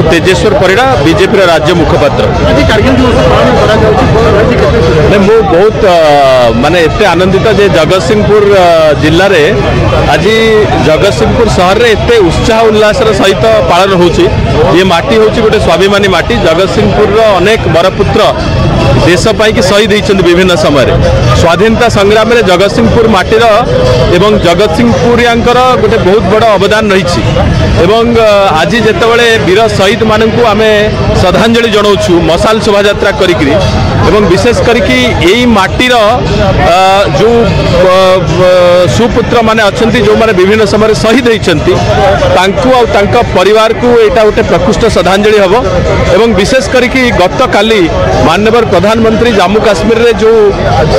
Tejeshwar Parida BJP राज्य मुखपात्र मु बहुत माने एते आनंदित जे जगतसिंहपुर जिले में आज जगतसिंहपुर सहर में एते उत्साह उल्लास सहित पालन होची। ये माटी होची गोटे स्वाभिमानी माटी। जगतसिंहपुर अनेक बरपुत्र देश पाई शहीद होती विभिन्न समय स्वाधीनता संग्राम में जगतसिंहपुर माटीर एवं जगतसिंहपुरियांकर गोटे बहुत बड़ अवदान रही। आज जितेबाला वीर शहीद मानू आम श्रद्धांजलि जनाऊँ मशाल शोभा यात्रा करी विशेष करके यही माटीर जो सुपुत्र माने अच्छा जो माने विभिन्न समय शहीद होती परिवार को यहाँ गोटे प्रकृष्ट श्रद्धांजलि हम एवं विशेष करके गत काली माननीय प्रधानमंत्री जम्मू काश्मीर रे जो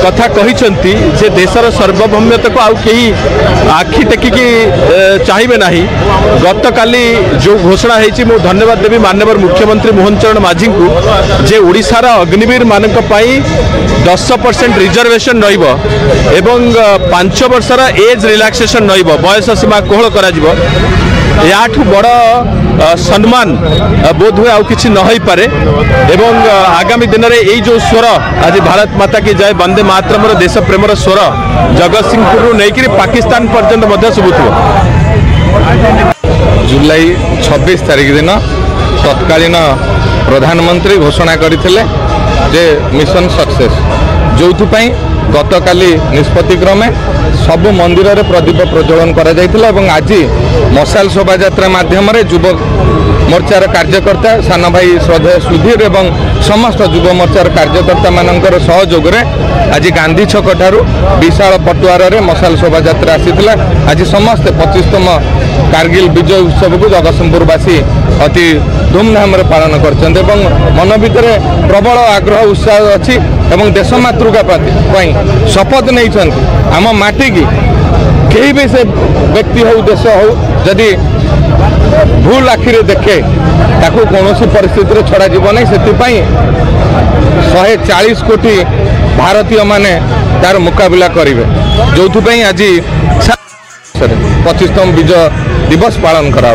कथा कही जे देशर सार्वभौमत्व को आउ कहीं आखि टेकिकी चाहिए ना। गत काली जो घोषणा होती मु धन्यवाद देवी माननीय मुख्यमंत्री मोहन चरण माझी को जे ओडिशार अग्निवीर मानक पाई 10% रिजर्वेशन एवं 5 वर्षर एज रिलैक्सेशन बयस सीमा कोहल करा याठू बड़ सम्मान बोध हुए आउ किछि न होई पारे। एवं आगामी दिन में यही जो स्वर आज भारत माता की जय वंदे मातरम देश प्रेमर स्वर जगतसिंहपुर नहीं पाकिस्तान पर्यंत शुभुव। जुलाई 26 तारीख दिन तत्कालीन प्रधानमंत्री घोषणा करथिले जे मिशन सक्सेस जो गत काली निष्पत्ति क्रमे सबु मंदिर रे प्रदीप प्रज्वलन करा जायतिला एवं आज मशाल शोभा यात्रा माध्यम युवक मोर्चार कार्यकर्ता सान भाई श्रद्धेय सुधीर एवं समस्त युव मोर्चार कार्यकर्ता मानकर सहयोग रे आज गांधी छक ठारू विशाल पटुआर रे मशाल शोभा यात्रा आसीथिला। आज समस्त 25तम कारगिल विजय उत्सव को जगतसिंहपुरवासी अति धूमधाम रे पालन करछन्ते एवं मन भितर प्रबल आग्रह उत्साह अछि एवं देश मातृका पाई शपथ नहीं आम माटी की कहीं भी से व्यक्ति हो देश हो जदि भूल आखिरे देखे ताकू कौन परिस्थिति रे छड़ा जीव नहीं से 140 कोटी भारतीय माने तार मुकाबला करेंगे जो आज 25तम विजय दिवस पालन करा।